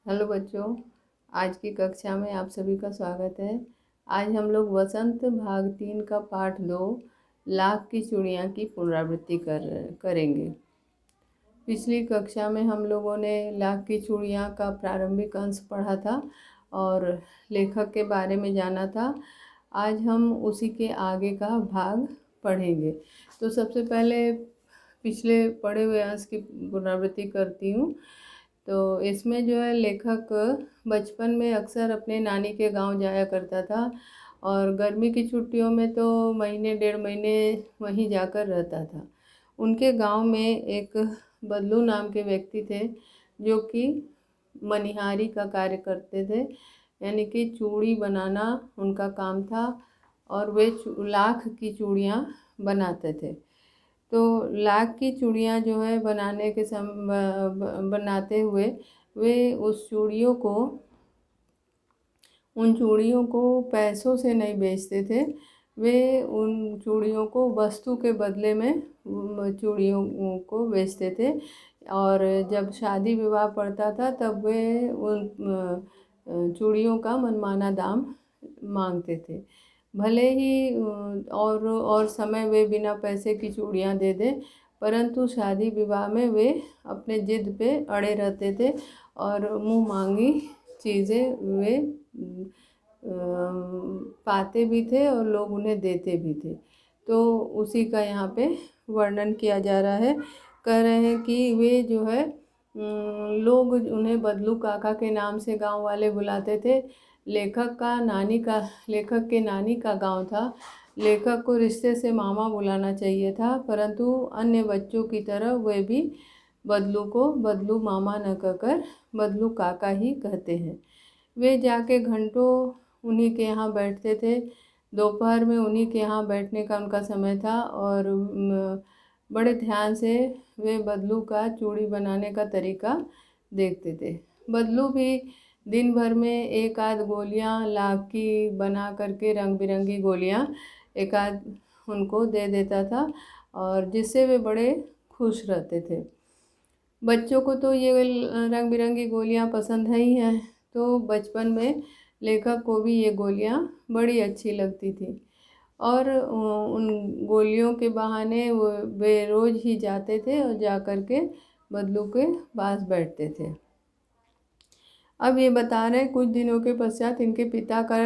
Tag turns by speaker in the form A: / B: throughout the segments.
A: Hello बच्चों, आज की कक्षा में आप सभी का स्वागत है। आज हम लोग वसंत भाग 3 का पाठ 2 लाख की चूड़ियाँ की पुनरावृत्ति करेंगे। पिछली कक्षा में हम लोगों ने लाख की चूड़ियाँ का प्रारंभिक अंश पढ़ा था और लेखक के बारे में जाना था। आज हम उसी के आगे का भाग पढ़ेंगे। तो सबसे पहले पिछले पढ़े हुए अंश की पुनरावृत्ति करती हूँ। तो इसमें जो है लेखक बचपन में अक्सर अपने नानी के गांव जाया करता था और गर्मी की छुट्टियों में तो महीने डेढ़ महीने वहीं जाकर रहता था। उनके गांव में एक बदलू नाम के व्यक्ति थे जो कि मनिहारी का कार्य करते थे, यानी कि चूड़ी बनाना उनका काम था और वे लाख की चूड़ियाँ बनाते थे। तो लाख की चूड़ियाँ जो है बनाते हुए वे उन चूड़ियों को पैसों से नहीं बेचते थे। वे उन चूड़ियों को वस्तु के बदले में चूड़ियों को बेचते थे और जब शादी विवाह पड़ता था तब वे उन चूड़ियों का मनमाना दाम मांगते थे। भले ही और समय वे बिना पैसे की चूड़ियाँ दे दें, परंतु शादी विवाह में वे अपने जिद पे अड़े रहते थे और मुँह मांगी चीज़ें वे पाते भी थे और लोग उन्हें देते भी थे। तो उसी का यहाँ पे वर्णन किया जा रहा है। कह रहे हैं कि वे जो है लोग उन्हें बदलू काका के नाम से गांव वाले बुलाते थे। लेखक के नानी का गांव था। लेखक को रिश्ते से मामा बुलाना चाहिए था, परंतु अन्य बच्चों की तरह वे भी बदलू को बदलू मामा न कहकर बदलू काका ही कहते हैं। वे जाके घंटों उन्हीं के यहाँ बैठते थे। दोपहर में उन्हीं के यहाँ बैठने का उनका समय था और बड़े ध्यान से वे बदलू का चूड़ी बनाने का तरीका देखते थे। बदलू भी दिन भर में एक आध गोलियाँ लाख की बना करके, रंग बिरंगी गोलियाँ एक आध उनको दे देता था और जिससे वे बड़े खुश रहते थे। बच्चों को तो ये रंग बिरंगी गोलियाँ पसंद है ही हैं, तो बचपन में लेखक को भी ये गोलियाँ बड़ी अच्छी लगती थी और उन गोलियों के बहाने वे रोज़ ही जाते थे और जा कर के बदलू के पास बैठते थे। अब ये बता रहे कुछ दिनों के पश्चात इनके पिता का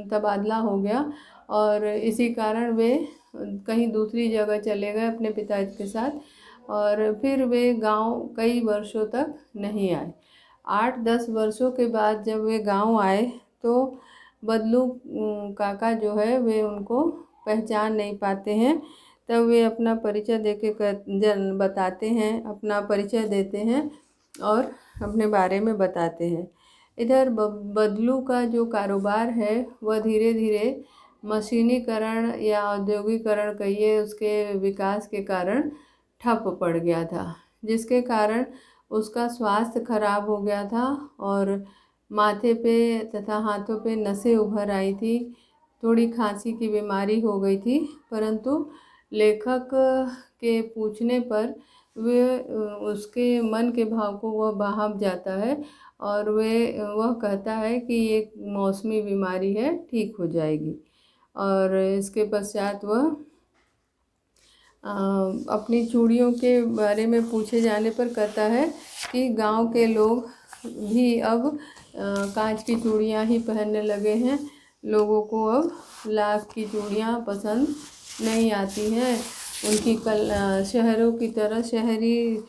A: तबादला हो गया और इसी कारण वे कहीं दूसरी जगह चले गए अपने पिता के साथ और फिर वे गांव कई वर्षों तक नहीं आए। 8-10 वर्षों के बाद जब वे गांव आए तो बदलू काका जो है वे उनको पहचान नहीं पाते हैं। तब वे अपना परिचय बताते हैं, अपना परिचय देते हैं और अपने बारे में बताते हैं। इधर बदलू का जो कारोबार है वह धीरे धीरे मशीनीकरण या औद्योगिकरण कहिए उसके विकास के कारण ठप पड़ गया था, जिसके कारण उसका स्वास्थ्य खराब हो गया था और माथे पे तथा हाथों पे नसें उभर आई थी। थोड़ी खांसी की बीमारी हो गई थी, परंतु लेखक के पूछने पर वे उसके मन के भाव को वह भाप जाता है और वह कहता है कि ये मौसमी बीमारी है, ठीक हो जाएगी। और इसके पश्चात वह अपनी चूड़ियों के बारे में पूछे जाने पर कहता है कि गांव के लोग भी अब कांच की चूड़ियां ही पहनने लगे हैं। लोगों को अब लाख की चूड़ियां पसंद नहीं आती हैं। उनकी शहरों की तरह, शहरी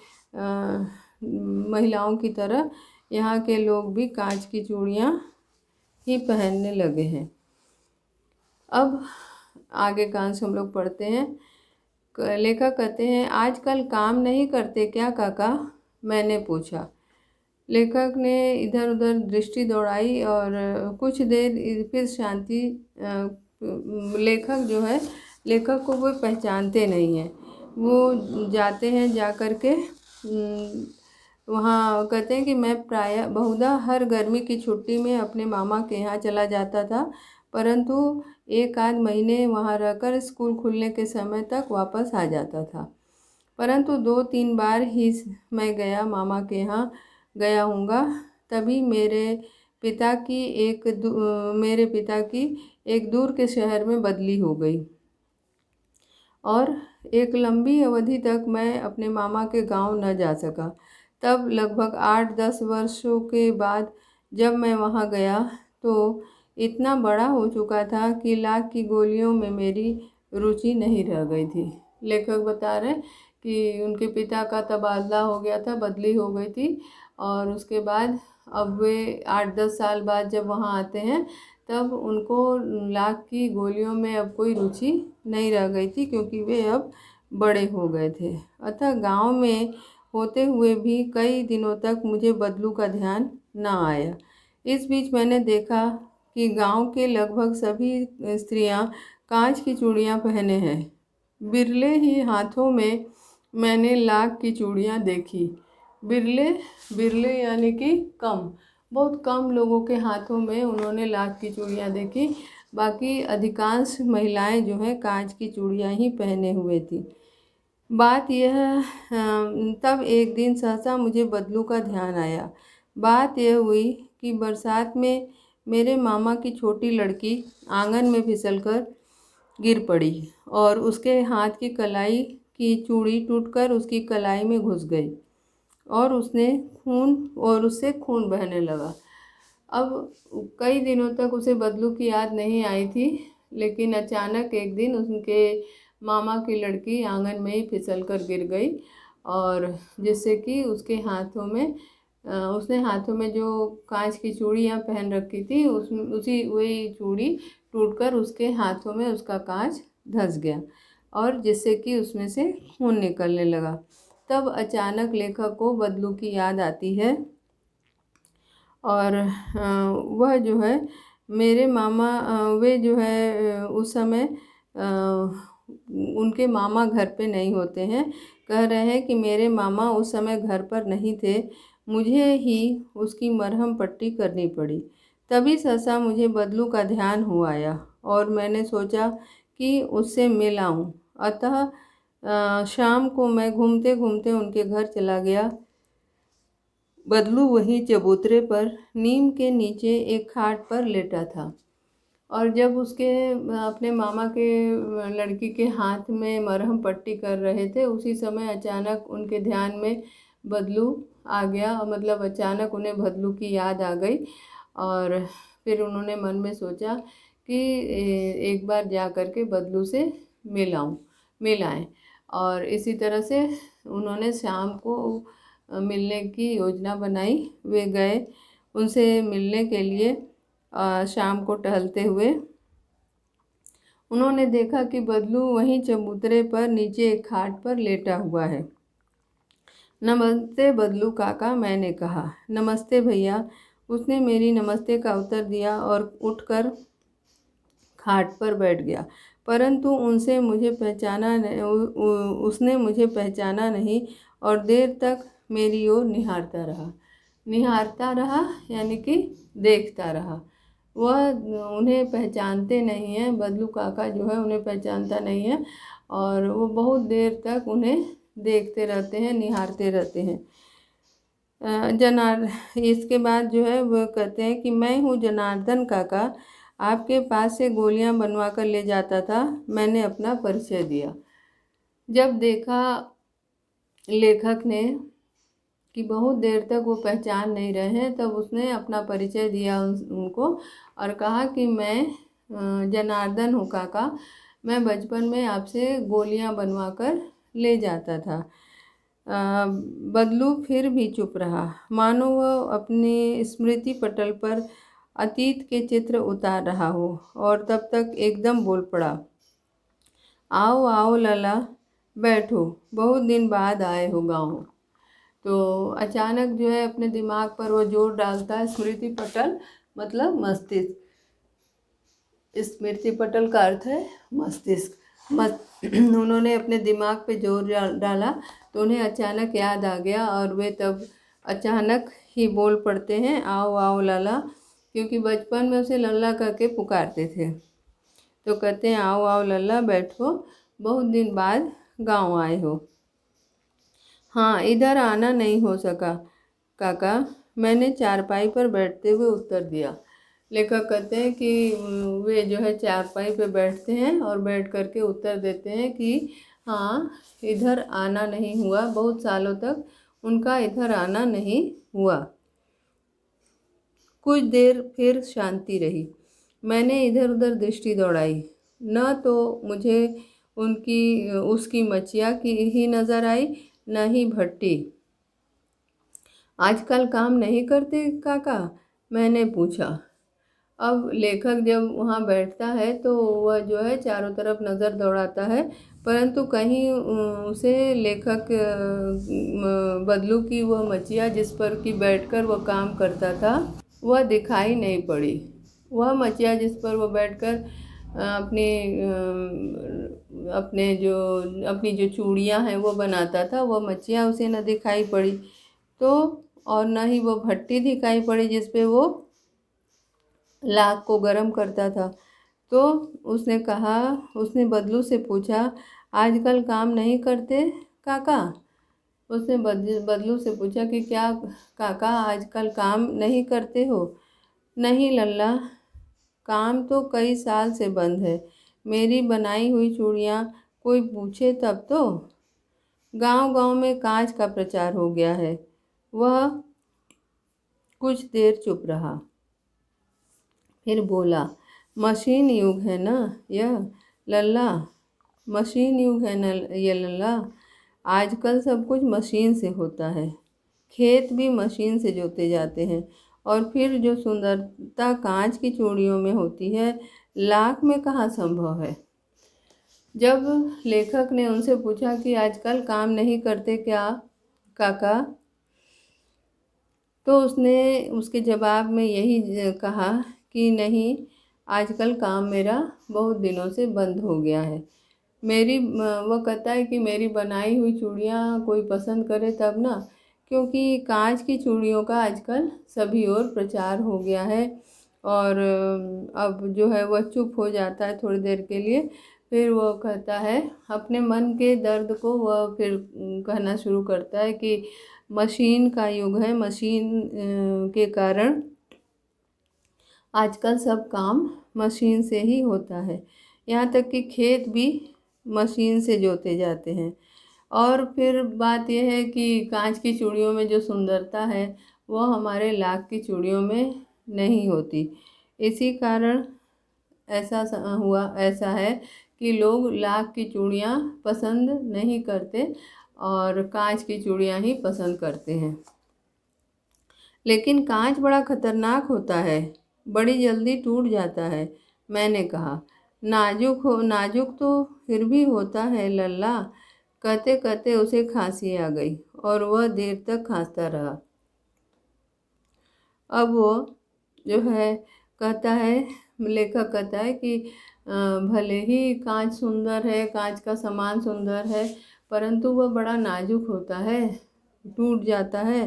A: महिलाओं की तरह यहाँ के लोग भी कांच की चूड़ियां ही पहनने लगे हैं। अब आगे का अंश हम लोग पढ़ते हैं। लेखक कहते हैं, आजकल काम नहीं करते क्या काका? मैंने पूछा। लेखक ने इधर उधर दृष्टि दौड़ाई और कुछ देर फिर शांति। लेखक को वो पहचानते नहीं हैं। वो जाते हैं, जा कर के वहाँ कहते हैं कि मैं प्रायः बहुधा हर गर्मी की छुट्टी में अपने मामा के यहाँ चला जाता था, परंतु एक आध महीने वहाँ रहकर स्कूल खुलने के समय तक वापस आ जाता था। परंतु 2-3 बार ही मैं मामा के यहाँ गया हूँगा। तभी मेरे पिता की एक दूर के शहर में बदली हो गई और एक लंबी अवधि तक मैं अपने मामा के गांव न जा सका। तब लगभग 8-10 वर्षों के बाद जब मैं वहां गया तो इतना बड़ा हो चुका था कि लाख की गोलियों में मेरी रुचि नहीं रह गई थी। लेखक बता रहे कि उनके पिता का तबादला हो गया था, बदली हो गई थी और उसके बाद अब वे 8-10 साल बाद जब वहाँ आते हैं तब उनको लाख की गोलियों में अब कोई रुचि नहीं रह गई थी क्योंकि वे अब बड़े हो गए थे। अतः गांव में होते हुए भी कई दिनों तक मुझे बदलू का ध्यान न आया। इस बीच मैंने देखा कि गांव के लगभग सभी स्त्रियां कांच की चूड़ियां पहने हैं। बिरले ही हाथों में मैंने लाख की चूड़ियां देखी। बिरले बिरले यानी कि कम, बहुत कम लोगों के हाथों में उन्होंने लाख की चूड़ियां देखी। बाकी अधिकांश महिलाएं जो है कांच की चूड़ियां ही पहने हुए थी। बात यह तब एक दिन सहसा मुझे बदलू का ध्यान आया। बात यह हुई कि बरसात में मेरे मामा की छोटी लड़की आंगन में फिसलकर गिर पड़ी और उसके हाथ की कलाई की चूड़ी टूटकर उसकी कलाई में घुस गई और उससे खून बहने लगा। अब कई दिनों तक उसे बदलू की याद नहीं आई थी, लेकिन अचानक एक दिन उनके मामा की लड़की आंगन में ही फिसलकर गिर गई और जिससे कि उसने हाथों में जो कांच की चूड़ियाँ पहन रखी थी वही चूड़ी टूटकर उसके हाथों में उसका कांच धंस गया और जिससे कि उसमें से खून निकलने लगा। तब अचानक लेखक को बदलू की याद आती है और वह जो है मेरे मामा वे जो है उस समय उनके मामा घर पे नहीं होते हैं। कह रहे हैं कि मेरे मामा उस समय घर पर नहीं थे, मुझे ही उसकी मरहम पट्टी करनी पड़ी। तभी सहसा मुझे बदलू का ध्यान हो आया और मैंने सोचा कि उससे मिल आऊं। अतः शाम को मैं घूमते घूमते उनके घर चला गया। बदलू वहीं चबूतरे पर नीम के नीचे एक खाट पर लेटा था और जब उसके अपने मामा के लड़की के हाथ में मरहम पट्टी कर रहे थे उसी समय अचानक उनके ध्यान में बदलू आ गया। मतलब अचानक उन्हें बदलू की याद आ गई और फिर उन्होंने मन में सोचा कि एक बार जा कर के बदलू से मिल आएं और इसी तरह से उन्होंने शाम को मिलने की योजना बनाई। वे गए उनसे मिलने के लिए। शाम को टहलते हुए उन्होंने देखा कि बदलू वहीं चबूतरे पर नीचे एक खाट पर लेटा हुआ है। नमस्ते बदलू काका, मैंने कहा। नमस्ते भैया, उसने मेरी नमस्ते का उत्तर दिया और उठकर खाट पर बैठ गया। परंतु उसने मुझे पहचाना नहीं और देर तक मेरी ओर निहारता रहा यानी कि देखता रहा। वह उन्हें पहचानते नहीं हैं, बदलू काका जो है उन्हें पहचानता नहीं है और वो बहुत देर तक उन्हें देखते रहते हैं, निहारते रहते हैं। इसके बाद जो है वो कहते हैं कि मैं हूँ जनार्दन काका, आपके पास से गोलियां बनवा कर ले जाता था। मैंने अपना परिचय दिया। जब देखा लेखक ने कि बहुत देर तक वो पहचान नहीं रहे हैं तब उसने अपना परिचय दिया उनको और कहा कि मैं जनार्दन हूँ काका, मैं बचपन में आपसे गोलियां बनवा कर ले जाता था। बदलू फिर भी चुप रहा, मानो वह अपने स्मृति पटल पर अतीत के चित्र उतार रहा हो और तब तक एकदम बोल पड़ा, आओ आओ लला, बैठो, बहुत दिन बाद आए हो गाँव। तो अचानक जो है अपने दिमाग पर वो जोर डालता है। स्मृति पटल मतलब मस्तिष्क, स्मृति पटल का अर्थ है मस्तिष्क। उन्होंने अपने दिमाग पे जोर डाला तो उन्हें अचानक याद आ गया और वे तब अचानक ही बोल पड़ते हैं, आओ आओ लाला, क्योंकि बचपन में उसे लल्ला करके पुकारते थे। तो कहते हैं, आओ आओ लल्ला, बैठो, बहुत दिन बाद गांव आए हो। हाँ, इधर आना नहीं हो सका, काका, मैंने चारपाई पर बैठते हुए उत्तर दिया। लेखक कहते हैं कि वे जो है चारपाई पे बैठते हैं और बैठ करके उत्तर देते हैं कि हाँ, इधर आना नहीं हुआ, बहुत सालों तक उनका इधर आना नहीं हुआ। कुछ देर फिर शांति रही। मैंने इधर उधर दृष्टि दौड़ाई, न तो मुझे उसकी मचिया की ही नज़र आई, न ही भट्टी। आजकल काम नहीं करते काका? मैंने पूछा। अब लेखक जब वहाँ बैठता है तो वह जो है चारों तरफ नज़र दौड़ाता है, परंतु कहीं उसे लेखक बदलू की वह मचिया जिस पर कि बैठकर वह काम करता था वह दिखाई नहीं पड़ी। वह मचिया जिस पर वह बैठकर अपनी जो चूड़ियाँ हैं वो बनाता था, वह मचिया उसे न दिखाई पड़ी, तो और न ही वो भट्टी दिखाई पड़ी जिस पे वो लाख को गर्म करता था। तो उसने बदलू से पूछा, आजकल काम नहीं करते काका? उसने बदलू से पूछा कि क्या काका आजकल काम नहीं करते हो? नहीं लल्ला, काम तो कई साल से बंद है। मेरी बनाई हुई चूड़ियाँ कोई पूछे तब तो। गांव-गांव में कांच का प्रचार हो गया है। वह कुछ देर चुप रहा, फिर बोला, मशीन युग है ना यह लल्ला, मशीन युग है न ये लल्ला। आजकल सब कुछ मशीन से होता है। खेत भी मशीन से जोते जाते हैं, और फिर जो सुंदरता कांच की चूड़ियों में होती है, लाख में कहाँ संभव है। जब लेखक ने उनसे पूछा कि आजकल काम नहीं करते क्या काका, तो उसने उसके जवाब में यही कहा कि नहीं, आजकल काम मेरा बहुत दिनों से बंद हो गया है। वह कहता है कि मेरी बनाई हुई चूड़ियाँ कोई पसंद करे तब ना, क्योंकि कांच की चूड़ियों का आजकल सभी ओर प्रचार हो गया है। और अब जो है वह चुप हो जाता है थोड़ी देर के लिए, फिर वो कहता है अपने मन के दर्द को, वह फिर कहना शुरू करता है कि मशीन का युग है, मशीन के कारण आजकल सब काम मशीन से ही होता है। यहाँ तक कि खेत भी मशीन से जोते जाते हैं। और फिर बात यह है कि कांच की चूड़ियों में जो सुंदरता है वह हमारे लाख की चूड़ियों में नहीं होती। इसी कारण ऐसा है कि लोग लाख की चूड़ियाँ पसंद नहीं करते और कांच की चूड़ियाँ ही पसंद करते हैं। लेकिन कांच बड़ा खतरनाक होता है, बड़ी जल्दी टूट जाता है। मैंने कहा, नाजुक तो फिर भी होता है लल्ला। कहते कहते उसे खांसी आ गई और वह देर तक खांसता रहा। अब वो जो है लेखक कहता है कि भले ही कांच सुंदर है, कांच का सामान सुंदर है, परंतु वह बड़ा नाजुक होता है, टूट जाता है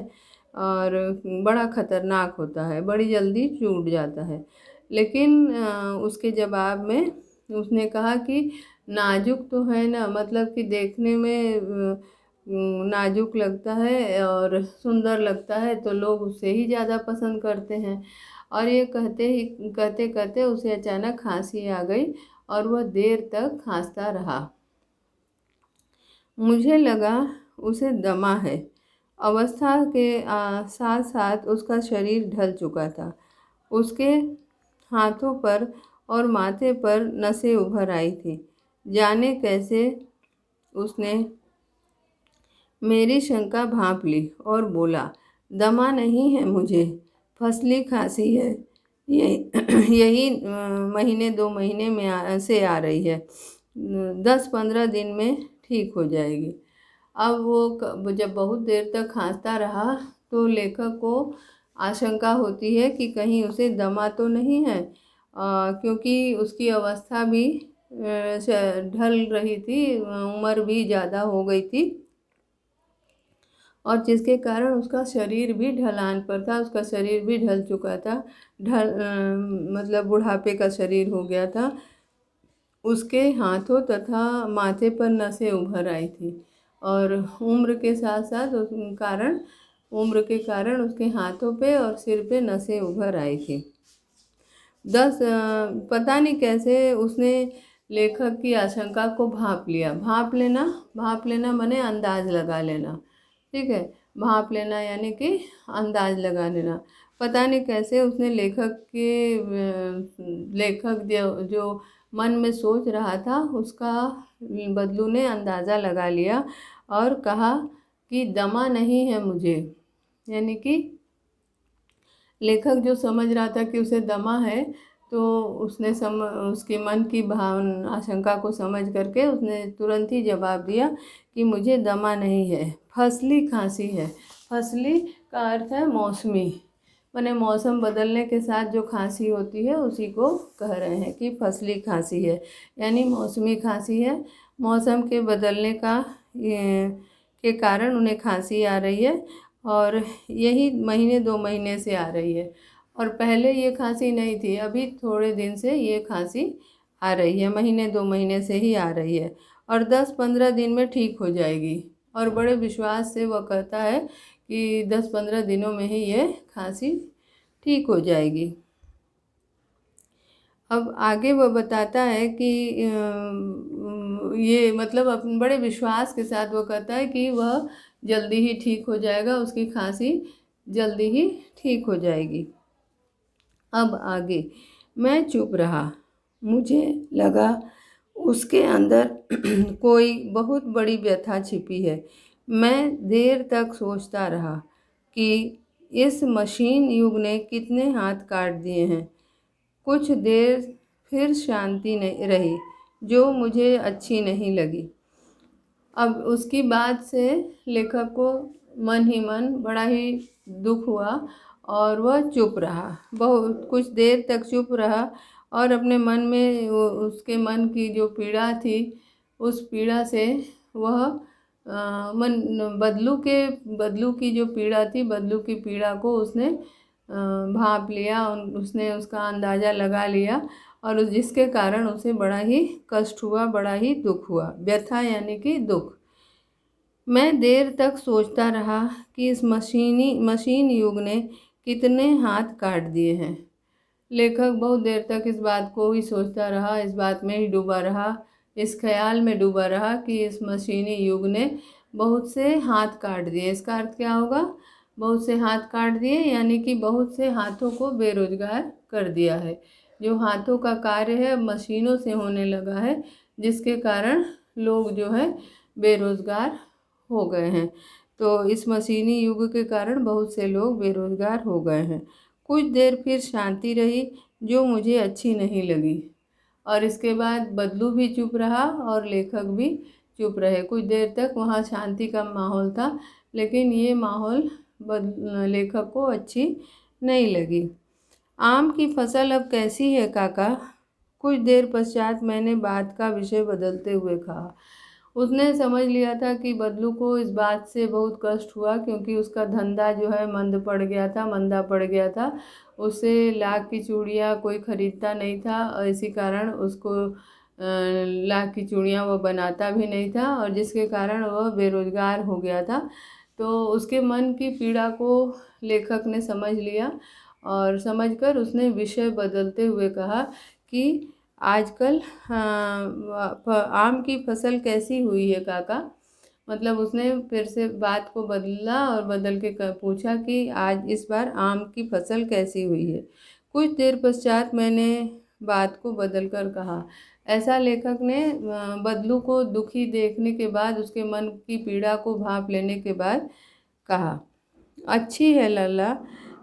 A: और बड़ा खतरनाक होता है, बड़ी जल्दी टूट जाता है। लेकिन उसके जवाब में उसने कहा कि नाजुक तो है ना, मतलब कि देखने में नाजुक लगता है और सुंदर लगता है, तो लोग उसे ही ज़्यादा पसंद करते हैं। और ये कहते कहते उसे अचानक खांसी आ गई और वह देर तक खांसता रहा। मुझे लगा उसे दमा है। अवस्था के साथ साथ उसका शरीर ढल चुका था। उसके हाथों पर और माथे पर नसें उभर आई थी। जाने कैसे उसने मेरी शंका भांप ली और बोला, दमा नहीं है मुझे, फसली खांसी है। यही महीने 2 महीने में से आ रही है। 10-15 दिन में ठीक हो जाएगी। अब वो जब बहुत देर तक खांसता रहा तो लेखक को आशंका होती है कि कहीं उसे दमा तो नहीं है, क्योंकि उसकी अवस्था भी ढल रही थी, उम्र भी ज़्यादा हो गई थी और जिसके कारण उसका शरीर भी ढलान पर था, उसका शरीर भी ढल चुका था, मतलब बुढ़ापे का शरीर हो गया था। उसके हाथों तथा माथे पर नसें उभर आई थी और उम्र के साथ साथ उस कारण उम्र के कारण उसके हाथों पे और सिर पे नसें उभर आई थी। पता नहीं कैसे उसने लेखक की आशंका को भांप लिया। भांप लेना माने अंदाज लगा लेना, ठीक है। भांप लेना यानी कि अंदाज लगा लेना। पता नहीं कैसे उसने लेखक जो मन में सोच रहा था उसका बदलू ने अंदाज़ा लगा लिया और कहा कि दमा नहीं है मुझे, यानी कि लेखक जो समझ रहा था कि उसे दमा है, तो उसके मन की भावना आशंका को समझ करके उसने तुरंत ही जवाब दिया कि मुझे दमा नहीं है, फसली खांसी है। फसली का अर्थ है मौसमी, माने मौसम बदलने के साथ जो खांसी होती है उसी को कह रहे हैं कि फसली खांसी है, यानी मौसमी खांसी है। मौसम के बदलने के कारण उन्हें खांसी आ रही है और यही महीने 2 महीने से आ रही है। और पहले ये खांसी नहीं थी, अभी थोड़े दिन से ये खांसी आ रही है, महीने 2 महीने से ही आ रही है और 10-15 दिन में ठीक हो जाएगी। और बड़े विश्वास से वह कहता है कि 10-15 दिनों में ही ये खांसी ठीक हो जाएगी। अब आगे वह बताता है कि ये मतलब अपने बड़े विश्वास के साथ वो कहता है कि वह जल्दी ही ठीक हो जाएगा, उसकी खांसी जल्दी ही ठीक हो जाएगी। अब आगे मैं चुप रहा। मुझे लगा उसके अंदर कोई बहुत बड़ी व्यथा छिपी है। मैं देर तक सोचता रहा कि इस मशीन युग ने कितने हाथ काट दिए हैं। कुछ देर फिर शांति नहीं रही, जो मुझे अच्छी नहीं लगी। अब उसकी बात से लेखक को मन ही मन बड़ा ही दुख हुआ और वह चुप रहा, बहुत कुछ देर तक चुप रहा और अपने मन में उसके मन की जो पीड़ा थी, उस पीड़ा से वह बदलू की जो पीड़ा थी, बदलू की पीड़ा को उसने भांप लिया, उसने उसका अंदाज़ा लगा लिया और जिसके कारण उसे बड़ा ही कष्ट हुआ, बड़ा ही दुख हुआ। व्यथा यानी कि दुख। मैं देर तक सोचता रहा कि इस मशीन युग ने कितने हाथ काट दिए हैं। लेखक बहुत देर तक इस बात को ही सोचता रहा, इस बात में ही डूबा रहा, इस ख्याल में डूबा रहा कि इस मशीनी युग ने बहुत से हाथ काट दिए। इसका अर्थ क्या होगा? बहुत से हाथ काट दिए यानी कि बहुत से हाथों को बेरोजगार कर दिया है। जो हाथों का कार्य है मशीनों से होने लगा है, जिसके कारण लोग जो है बेरोजगार हो गए हैं। तो इस मशीनी युग के कारण बहुत से लोग बेरोजगार हो गए हैं। कुछ देर फिर शांति रही, जो मुझे अच्छी नहीं लगी। और इसके बाद बदलू भी चुप रहा और लेखक भी चुप रहे। कुछ देर तक वहाँ शांति का माहौल था, लेकिन ये माहौल लेखक को अच्छी नहीं लगी। आम की फसल अब कैसी है काका? कुछ देर पश्चात मैंने बात का विषय बदलते हुए कहा। उसने समझ लिया था कि बदलू को इस बात से बहुत कष्ट हुआ, क्योंकि उसका धंधा जो है मंदा पड़ गया था। उसे लाख की चूड़ियाँ कोई खरीदता नहीं था और इसी कारण उसको लाख की चूड़ियाँ वो बनाता भी नहीं था और जिसके कारण वह बेरोजगार हो गया था। तो उसके मन की पीड़ा को लेखक ने समझ लिया और समझकर उसने विषय बदलते हुए कहा कि आजकल आम की फसल कैसी हुई है काका? मतलब उसने फिर से बात को बदला और बदल के पूछा कि आज इस बार आम की फसल कैसी हुई है। कुछ देर पश्चात मैंने बात को बदल कर कहा। ऐसा लेखक ने बदलू को दुखी देखने के बाद, उसके मन की पीड़ा को भांप लेने के बाद कहा, अच्छी है लल्ला,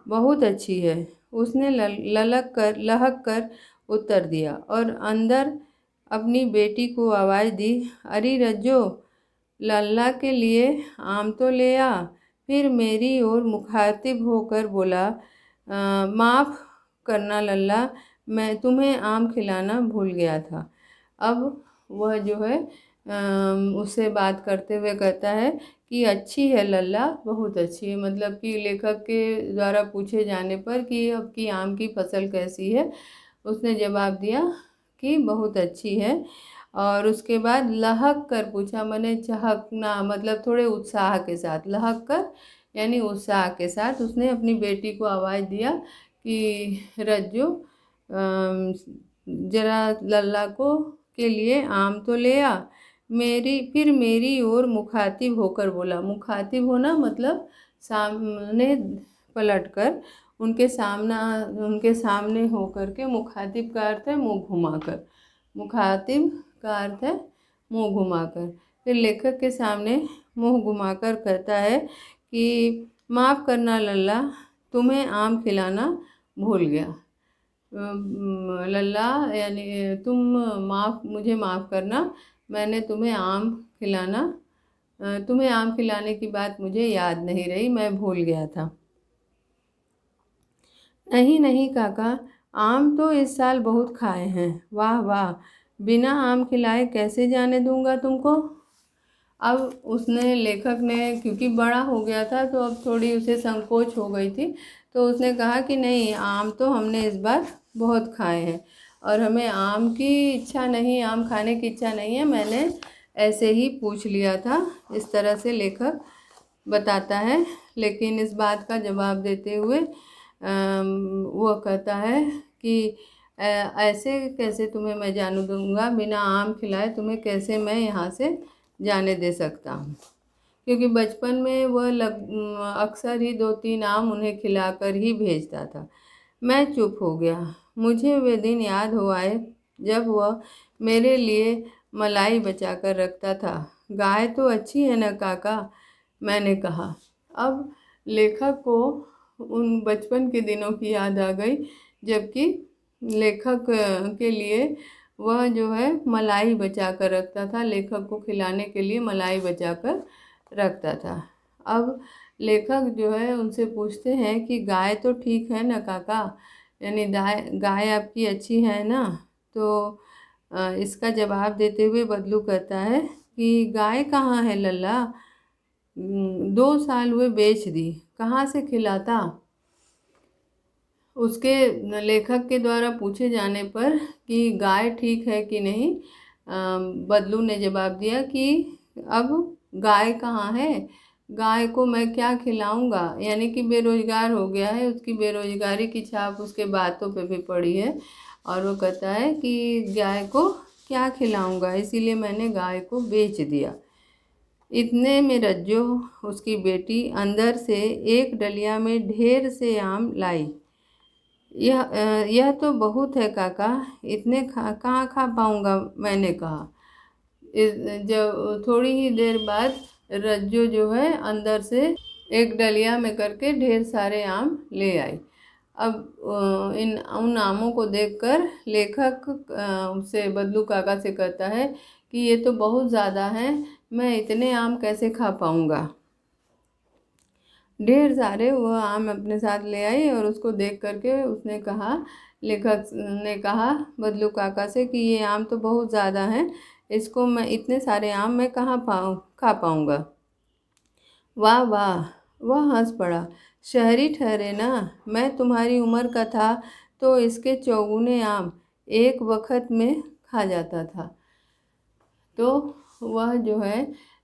A: बहुत अच्छी है। उसने लहक कर उत्तर दिया और अंदर अपनी बेटी को आवाज़ दी, अरे रज्जो, लल्ला के लिए आम तो ले आ। फिर मेरी ओर मुखातिब होकर बोला, माफ़ करना लल्ला, मैं तुम्हें आम खिलाना भूल गया था। अब वह जो है उससे बात करते हुए कहता है कि अच्छी है लल्ला, बहुत अच्छी है। मतलब कि लेखक के द्वारा पूछे जाने पर कि अब की आम की फसल कैसी है, उसने जवाब दिया कि बहुत अच्छी है। और उसके बाद लहक कर पूछा, मैंने चहकना मतलब थोड़े उत्साह के साथ, लहक कर यानी उत्साह के साथ उसने अपनी बेटी को आवाज़ दिया कि रज्जो जरा लल्ला को के लिए आम तो ले आ। फिर मेरी ओर मुखातिब होकर बोला। मुखातिब होना मतलब सामने पलटकर उनके सामने होकर के, मुखातिब का अर्थ है मुंह घुमाकर, मुखातिब का अर्थ है मुंह घुमाकर। फिर लेखक के सामने मुंह घुमाकर कहता है कि माफ़ करना लल्ला, तुम्हें आम खिलाना भूल गया। लल्ला यानी मुझे माफ़ करना, मैंने तुम्हें आम खिलाने की बात मुझे याद नहीं रही, मैं भूल गया था। नहीं नहीं काका, आम तो इस साल बहुत खाए हैं। वाह वाह, बिना आम खिलाए कैसे जाने दूंगा तुमको। अब लेखक ने क्योंकि बड़ा हो गया था तो अब थोड़ी उसे संकोच हो गई थी, तो उसने कहा कि नहीं, आम तो हमने इस बार बहुत खाए हैं और हमें आम खाने की इच्छा नहीं है, मैंने ऐसे ही पूछ लिया था। इस तरह से लेखक बताता है। लेकिन इस बात का जवाब देते हुए वो कहता है कि ऐसे कैसे तुम्हें मैं जाने दूंगा, बिना आम खिलाए तुम्हें कैसे मैं यहाँ से जाने दे सकता हूँ। क्योंकि बचपन में वह अक्सर ही 2-3 आम उन्हें खिलाकर ही भेजता था। मैं चुप हो गया। मुझे वे दिन याद हो आए जब वह मेरे लिए मलाई बचा कर रखता था। गाय तो अच्छी है ना काका, मैंने कहा। अब लेखक को उन बचपन के दिनों की याद आ गई, जबकि लेखक के लिए वह जो है मलाई बचा कर रखता था, लेखक को खिलाने के लिए मलाई बचा कर रखता था। अब लेखक जो है उनसे पूछते हैं कि गाय तो ठीक है ना काका, यानी गाय आपकी अच्छी है ना। तो इसका जवाब देते हुए बदलू कहता है कि गाय कहाँ है लल्ला, 2 साल हुए बेच दी, कहाँ से खिलाता। उसके लेखक के द्वारा पूछे जाने पर कि गाय ठीक है कि नहीं, बदलू ने जवाब दिया कि अब गाय कहाँ है, गाय को मैं क्या खिलाऊंगा। यानी कि बेरोजगार हो गया है, उसकी बेरोजगारी की छाप उसके बातों पे भी पड़ी है और वो कहता है कि गाय को क्या खिलाऊंगा, इसीलिए मैंने गाय को बेच दिया। इतने में रज्जो, उसकी बेटी, अंदर से एक डलिया में ढेर से आम लाई। यह तो बहुत है काका, इतने कहाँ खा पाऊंगा, मैंने कहा। जब थोड़ी ही देर बाद रज्जो जो है अंदर से एक डलिया में करके ढेर सारे आम ले आई। अब उन आमों को देखकर लेखक से बदलू काका से कहता है कि ये तो बहुत ज़्यादा हैं, मैं इतने आम कैसे खा पाऊंगा। ढेर सारे वह आम अपने साथ ले आई और उसको देख करके लेखक ने कहा बदलू काका से कि ये आम तो बहुत ज़्यादा हैं, इतने सारे आम मैं कहाँ खा पाऊंगा। वाह वाह, वह हंस पड़ा। शहरी ठहरे ना, मैं तुम्हारी उम्र का था तो इसके 4 आम एक वक्त में खा जाता था। तो वह जो है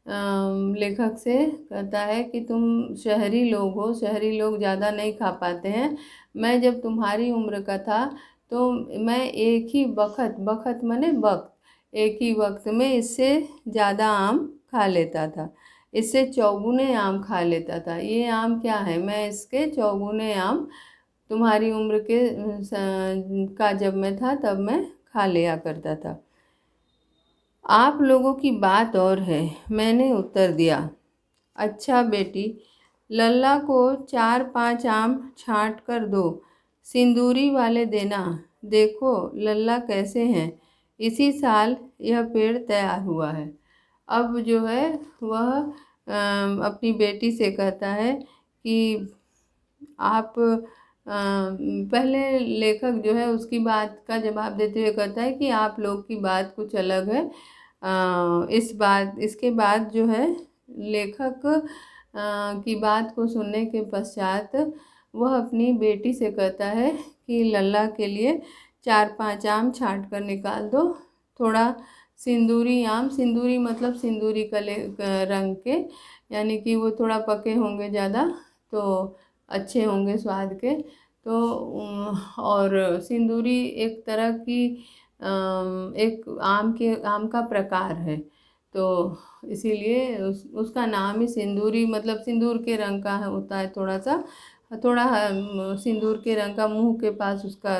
A: लेखक से कहता है कि तुम शहरी लोग हो, शहरी लोग ज़्यादा नहीं खा पाते हैं। मैं जब तुम्हारी उम्र का था तो मैं एक ही वक्त माने वक्त, एक ही वक्त में इससे ज़्यादा आम खा लेता था, इससे 4 आम खा लेता था। ये आम क्या है, मैं इसके 4 आम तुम्हारी उम्र का जब मैं था तब मैं खा लिया करता था। आप लोगों की बात और है, मैंने उत्तर दिया। अच्छा बेटी, लल्ला को 4-5 आम छांट कर दो, सिंदूरी वाले देना। देखो लल्ला कैसे हैं, इसी साल यह पेड़ तैयार हुआ है। अब जो है वह अपनी बेटी से कहता है कि आप पहले लेखक जो है उसकी बात का जवाब देते हुए कहता है कि आप लोग की बात कुछ अलग है। इसके बाद जो है लेखक की बात को सुनने के पश्चात वह अपनी बेटी से कहता है कि लल्ला के लिए 4-5 आम छांट कर निकाल दो, थोड़ा सिंदूरी आम, सिंदूरी मतलब सिंदूरी रंग के, यानी कि वो थोड़ा पके होंगे ज़्यादा तो अच्छे होंगे स्वाद के। तो और सिंदूरी एक तरह की एक आम का प्रकार है, तो इसीलिए उसका नाम ही सिंदूरी, मतलब सिंदूर के रंग का होता है, थोड़ा सिंदूर के रंग का, मुंह के पास उसका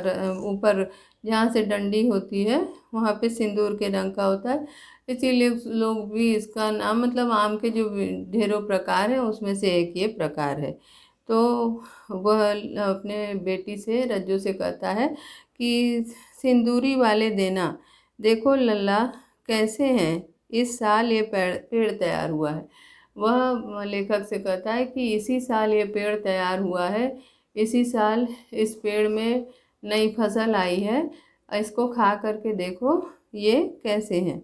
A: ऊपर जहाँ से डंडी होती है वहाँ पे सिंदूर के रंग का होता है। इसीलिए लोग भी इसका नाम, मतलब आम के जो ढेरों प्रकार हैं उसमें से एक ये प्रकार है। तो वह अपने बेटी से, रज्जू से कहता है कि सिंदूरी वाले देना, देखो लल्ला कैसे हैं, इस साल ये पेड़ तैयार हुआ है। वह लेखक से कहता है कि इसी साल ये पेड़ तैयार हुआ है, इसी साल इस पेड़ में नई फसल आई है, इसको खा करके देखो ये कैसे हैं।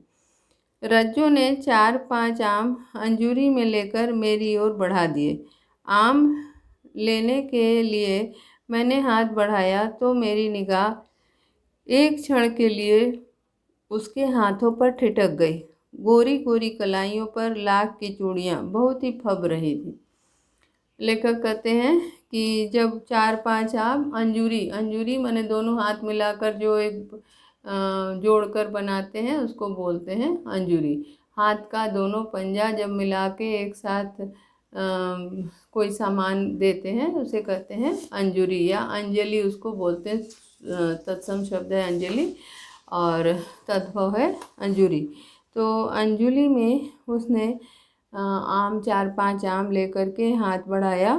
A: रज्जू ने 4-5 आम अंजूरी में लेकर मेरी ओर बढ़ा दिए। आम लेने के लिए मैंने हाथ बढ़ाया तो मेरी निगाह एक क्षण के लिए उसके हाथों पर ठिठक गई। गोरी गोरी कलाइयों पर लाख की चूड़ियाँ बहुत ही फब रही थी। लेखक कहते हैं कि जब 4-5 आम, अंजूरी, अंजूरी माने दोनों हाथ मिलाकर जो एक जोड़कर बनाते हैं उसको बोलते हैं अंजूरी। हाथ का दोनों पंजा जब मिला के एक साथ कोई सामान देते हैं उसे कहते हैं अंजूरी, या अंजलि उसको बोलते हैं। तत्सम शब्द है अंजलि और तद्भव है अंजूरी। तो अंजलि में उसने आम 4-5 आम लेकर के हाथ बढ़ाया।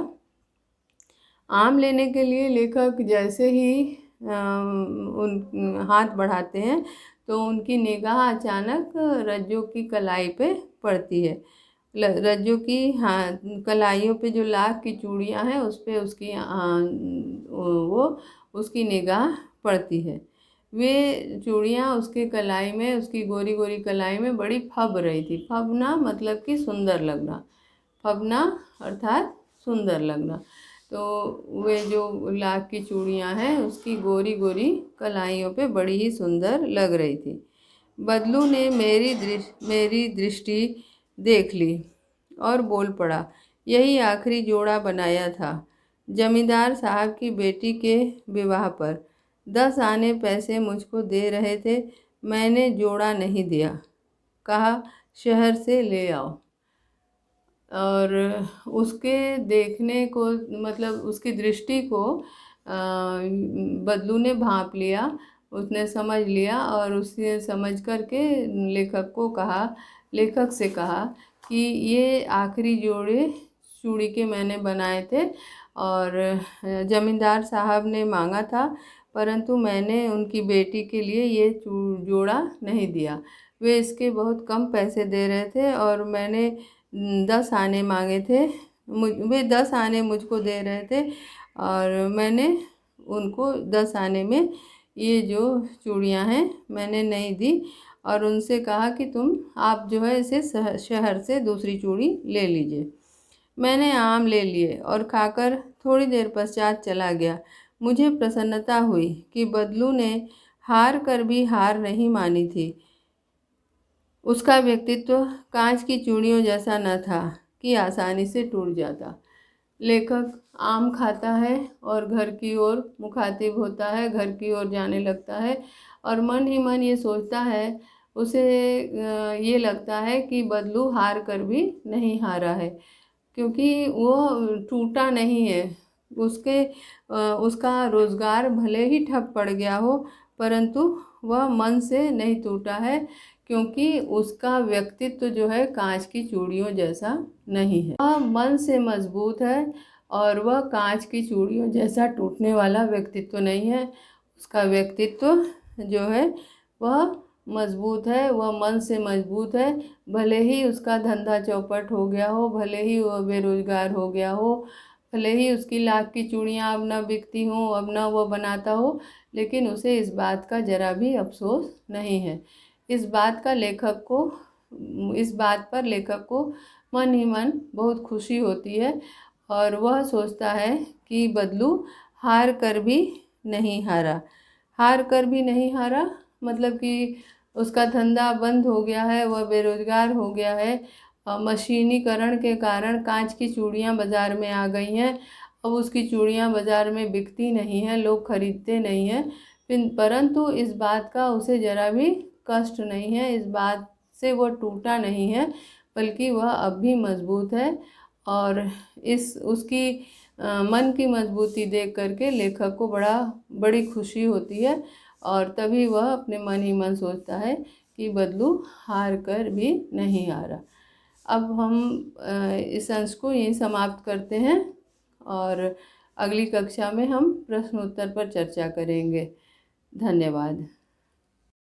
A: आम लेने के लिए लेखक जैसे ही उन हाथ बढ़ाते हैं तो उनकी निगाह अचानक रज्जू की कलाई पे पड़ती है। रज्जू की कलाइयों पे जो लाख की चूड़ियाँ हैं उस पे वो उसकी निगाह पड़ती है। वे चूड़ियाँ उसके कलाई में, उसकी गोरी गोरी कलाई में बड़ी फब रही थी। फबना मतलब कि सुंदर लगना, फबना अर्थात सुंदर लगना। तो वे जो लाख की चूड़ियाँ हैं उसकी गोरी गोरी कलाइयों पे बड़ी ही सुंदर लग रही थी। बदलू ने मेरी दृष्टि देख ली और बोल पड़ा, यही आखिरी जोड़ा बनाया था जमींदार साहब की बेटी के विवाह पर। 10 आने पैसे मुझको दे रहे थे, मैंने जोड़ा नहीं दिया, कहा शहर से ले आओ। और उसके देखने को, मतलब उसकी दृष्टि को बदलू ने भांप लिया, उसने समझ लिया और उसने समझ करके लेखक से कहा कि ये आखिरी जोड़े चूड़ी के मैंने बनाए थे और जमींदार साहब ने मांगा था, परंतु मैंने उनकी बेटी के लिए ये जोड़ा नहीं दिया। वे इसके बहुत कम पैसे दे रहे थे और मैंने 10 आने मांगे थे, वे 10 आने मुझको दे रहे थे और मैंने उनको 10 आने में ये जो चूड़ियाँ हैं मैंने नहीं दी और उनसे कहा कि आप जो है इसे शहर से दूसरी चूड़ी ले लीजिए। मैंने आम ले लिए और खाकर थोड़ी देर पश्चात चला गया। मुझे प्रसन्नता हुई कि बदलू ने हार कर भी हार नहीं मानी थी। उसका व्यक्तित्व कांच की चूड़ियों जैसा न था कि आसानी से टूट जाता। लेखक आम खाता है और घर की ओर मुखातिब होता है, घर की ओर जाने लगता है और मन ही मन ये सोचता है, उसे ये लगता है कि बदलू हार कर भी नहीं हारा है, क्योंकि वो टूटा नहीं है। उसका रोजगार भले ही ठप पड़ गया हो, परंतु वह मन से नहीं टूटा है, क्योंकि उसका व्यक्तित्व जो है कांच की चूड़ियों जैसा नहीं है। वह मन से मजबूत है और वह कांच की चूड़ियों जैसा टूटने वाला व्यक्तित्व नहीं है। उसका व्यक्तित्व जो है वह मजबूत है, वह मन से मजबूत है। भले ही उसका धंधा चौपट हो गया हो, भले ही वह बेरोजगार हो गया हो, भले ही उसकी लाख की चूड़ियाँ अब न बिकती हों, अब न वह बनाता हो, लेकिन उसे इस बात का जरा भी अफसोस नहीं है। इस बात पर लेखक को मन ही मन बहुत खुशी होती है और वह सोचता है कि बदलू हार कर भी नहीं हारा। हार कर भी नहीं हारा मतलब कि उसका धंधा बंद हो गया है, वह बेरोजगार हो गया है मशीनीकरण के कारण कांच की चूड़ियाँ बाज़ार में आ गई हैं। अब उसकी चूड़ियाँ बाज़ार में बिकती नहीं हैं, लोग खरीदते नहीं हैं। परंतु इस बात का उसे ज़रा भी कष्ट नहीं है, इस बात से वो टूटा नहीं है, बल्कि वह अब भी मजबूत है। और इस उसकी मन की मजबूती देख करके लेखक को बड़ी खुशी होती है, और तभी वह अपने मन ही मन सोचता है कि बदलू हार कर भी नहीं हारा। अब हम इस अंश को यहीं समाप्त करते हैं, और अगली कक्षा में हम प्रश्नोत्तर पर चर्चा करेंगे। धन्यवाद।